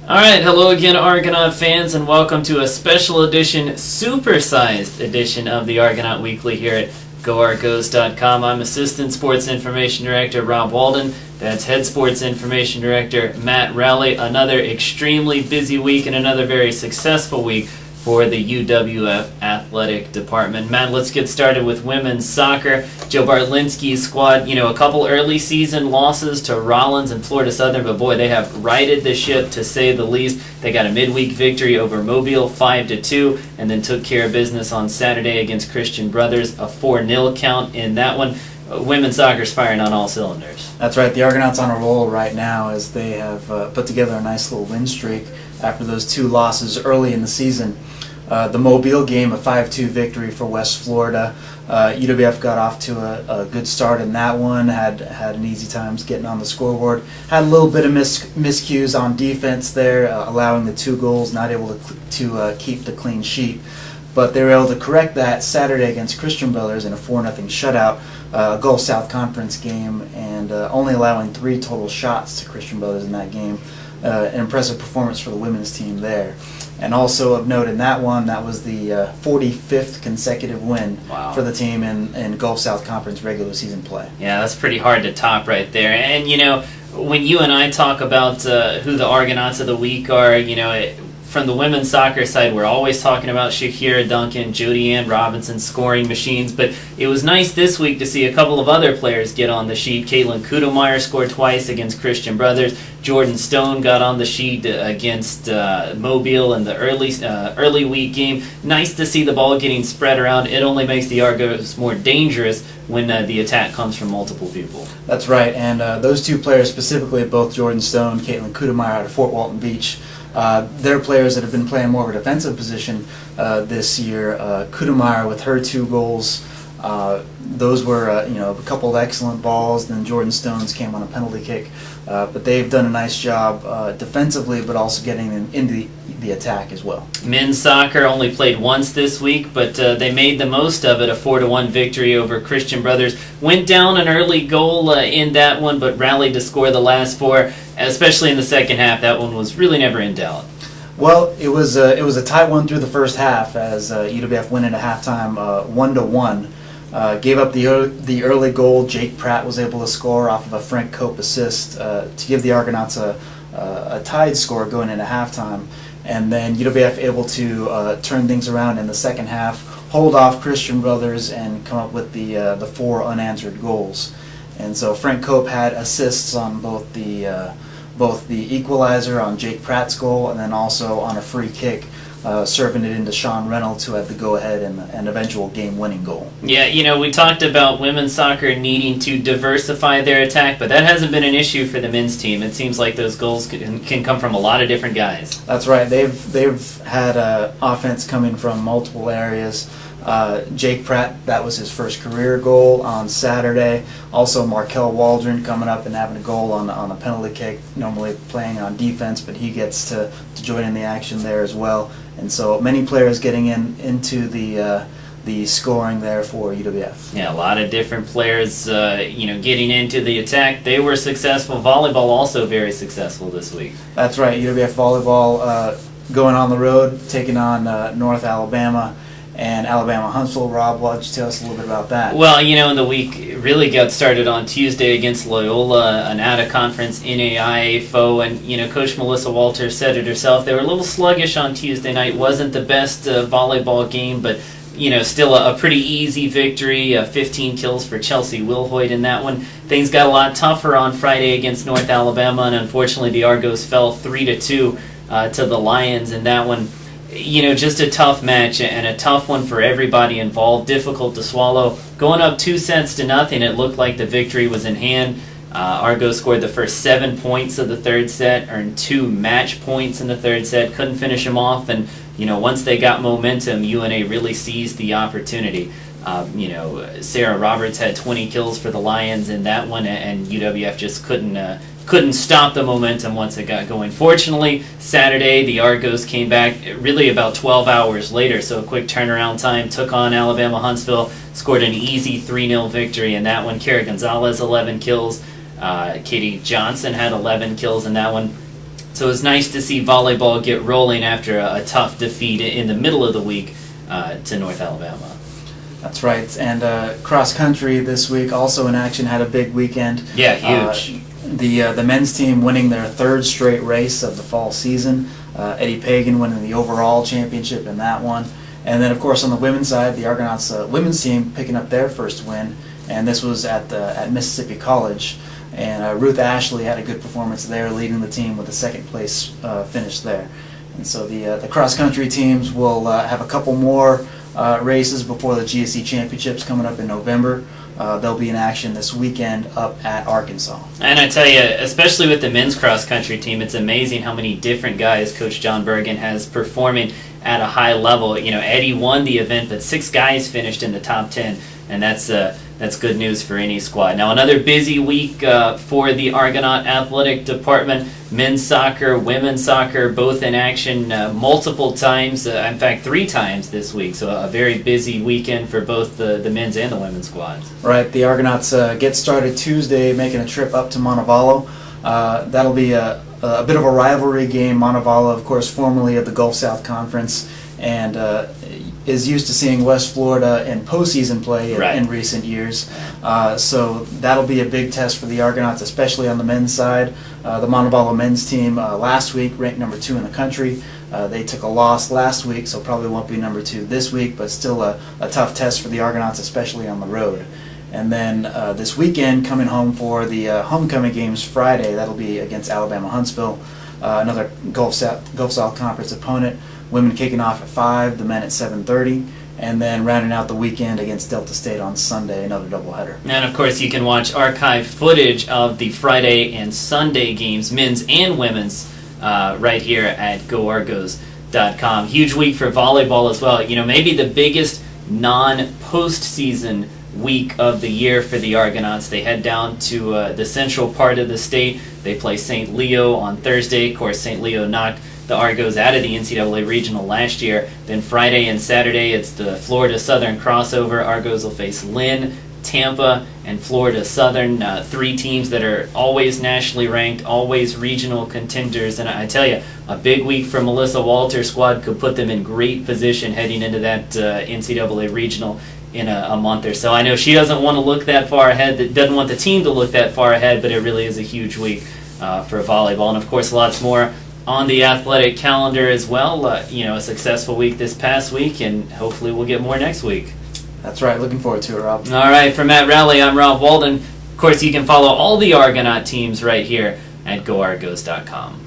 All right, hello again, Argonaut fans, and welcome to a special edition, supersized edition of the Argonaut Weekly here at GoArgos.com. I'm Assistant Sports Information Director Rob Walden. That's Head Sports Information Director Matt Rowley. Another extremely busy week and another very successful week for the UWF Athletic Department. Matt, let's get started with women's soccer. Joe Bartlinski's squad, a couple early season losses to Rollins and Florida Southern, but boy, they have righted the ship to say the least. They got a midweek victory over Mobile 5-2 and then took care of business on Saturday against Christian Brothers, a 4-0 count in that one. Women's soccer's firing on all cylinders. That's right. The Argonauts on a roll right now as they have put together a nice little win streak after those two losses early in the season. The Mobile game, a 5-2 victory for West Florida. UWF got off to a good start in that one, had an easy time getting on the scoreboard. Had a little bit of miscues on defense there, allowing the 2 goals, not able to keep the clean sheet. But they were able to correct that Saturday against Christian Brothers in a 4-0 shutout, Gulf South Conference game, and only allowing 3 total shots to Christian Brothers in that game. An impressive performance for the women's team there. And also of note in that one, that was the 45th consecutive win for the team in Gulf South Conference regular season play. Yeah, that's pretty hard to top right there. And, when you and I talk about who the Argonauts of the week are, from the women's soccer side, we're always talking about Shakira Duncan, Jody Ann Robinson scoring machines, but it was nice this week to see a couple of other players get on the sheet. Caitlin Kudemeyer scored twice against Christian Brothers. Jordan Stone got on the sheet against Mobile in the early week game. Nice to see the ball getting spread around. It only makes the Argos more dangerous when the attack comes from multiple people. That's right, and those 2 players specifically, both Jordan Stone, Caitlin Kudemeyer out of Fort Walton Beach, they're players that have been playing more of a defensive position this year. Kudemeyer with her 2 goals, those were a couple of excellent balls. Then Jordan Stone's came on a penalty kick, but they've done a nice job defensively, but also getting into the attack as well. Men's soccer only played once this week, but they made the most of it. A 4-1 victory over Christian Brothers. Went down an early goal in that one, but rallied to score the last 4. Especially in the second half, that one was really never in doubt. Well, it was a tight one through the first half as UWF went into halftime 1-1. Gave up the early goal. Jake Pratt was able to score off of a Frank Cope assist to give the Argonauts a tied score going into halftime. And then UWF able to turn things around in the second half, hold off Christian Brothers, and come up with the 4 unanswered goals. And so Frank Cope had assists on both the equalizer on Jake Pratt's goal, and then also on a free kick, serving it into Sean Reynolds, who had the go-ahead and eventual game-winning goal. Yeah, we talked about women's soccer needing to diversify their attack, but that hasn't been an issue for the men's team. It seems like those goals can come from a lot of different guys. That's right. They've had offense coming from multiple areas. Jake Pratt, that was his first career goal on Saturday. Also Markel Waldron coming up and having a goal on a penalty kick, normally playing on defense, but he gets to join in the action there as well. And so many players getting into the scoring there for UWF. Yeah, a lot of different players getting into the attack. They were successful. Volleyball also very successful this week. That's right. UWF volleyball going on the road, taking on North Alabama and Alabama Huntsville. Rob, why don't you tell us a little bit about that? Well, in the week really got started on Tuesday against Loyola, an out-of-conference NAIA foe, and Coach Melissa Walters said it herself. They were a little sluggish on Tuesday night. Wasn't the best volleyball game, but still a pretty easy victory. 15 kills for Chelsea Wilhoit in that one. Things got a lot tougher on Friday against North Alabama, and unfortunately the Argos fell 3-2 to the Lions in that one. Just a tough match and a tough one for everybody involved. Difficult to swallow. Going up 2-0, it looked like the victory was in hand. Argos scored the first 7 points of the third set, earned 2 match points in the third set, couldn't finish them off, and once they got momentum, UNA really seized the opportunity. Sarah Roberts had 20 kills for the Lions in that one, and UWF just couldn't stop the momentum once it got going. Fortunately, Saturday, the Argos came back really about 12 hours later, so a quick turnaround time, took on Alabama Huntsville, scored an easy 3-0 victory in that one. Kara Gonzalez, 11 kills. Katie Johnson had 11 kills in that one. So it's nice to see volleyball get rolling after a tough defeat in the middle of the week to North Alabama. That's right. And cross country this week also in action, had a big weekend. Yeah, huge. The men's team winning their third straight race of the fall season. Eddie Pagan winning the overall championship in that one. And then, of course, on the women's side, the Argonauts women's team picking up their first win, and this was at Mississippi College. And Ruth Ashley had a good performance there, leading the team with a second place finish there. And so the cross country teams will have a couple more races before the GSC Championships coming up in November. They'll be in action this weekend up at Arkansas. And I tell you, especially with the men's cross country team, it's amazing how many different guys Coach John Bergen has performing at a high level. You know, Eddie won the event, but 6 guys finished in the top 10, and that's good news for any squad. Now, another busy week for the Argonaut Athletic Department. Men's soccer, women's soccer, both in action multiple times, in fact 3 times this week. So a very busy weekend for both the men's and the women's squads. Right, the Argonauts get started Tuesday, making a trip up to Montevallo. That'll be a bit of a rivalry game. Montevallo, of course, formerly of the Gulf South Conference, and is used to seeing West Florida in postseason play in recent years. So that'll be a big test for the Argonauts, especially on the men's side. The Montevallo men's team last week ranked number 2 in the country. They took a loss last week, so probably won't be number 2 this week, but still a tough test for the Argonauts, especially on the road. And then this weekend, coming home for the homecoming games Friday, that'll be against Alabama Huntsville, another Gulf South Conference opponent. Women kicking off at 5, the men at 7:30, and then rounding out the weekend against Delta State on Sunday, another doubleheader. And of course, you can watch archived footage of the Friday and Sunday games, men's and women's, right here at GoArgos.com. Huge week for volleyball as well. You know, maybe the biggest non-postseason week of the year for the Argonauts. They head down to the central part of the state. They play St. Leo on Thursday. Of course, St. Leo knocked the Argos out of the NCAA Regional last year. Then Friday and Saturday, it's the Florida Southern crossover. Argos will face Lynn, Tampa, and Florida Southern, 3 teams that are always nationally ranked, always regional contenders. And I tell you, a big week for Melissa Walter's squad could put them in great position heading into that NCAA Regional in a month or so. I know she doesn't want to look that far ahead, that doesn't want the team to look that far ahead, but it really is a huge week for volleyball. And of course, lots more on the athletic calendar as well. You know, a successful week this past week, and hopefully we'll get more next week. That's right. Looking forward to it, Rob. All right. For Matt Rowley, I'm Rob Walden. Of course, you can follow all the Argonaut teams right here at GoArgos.com.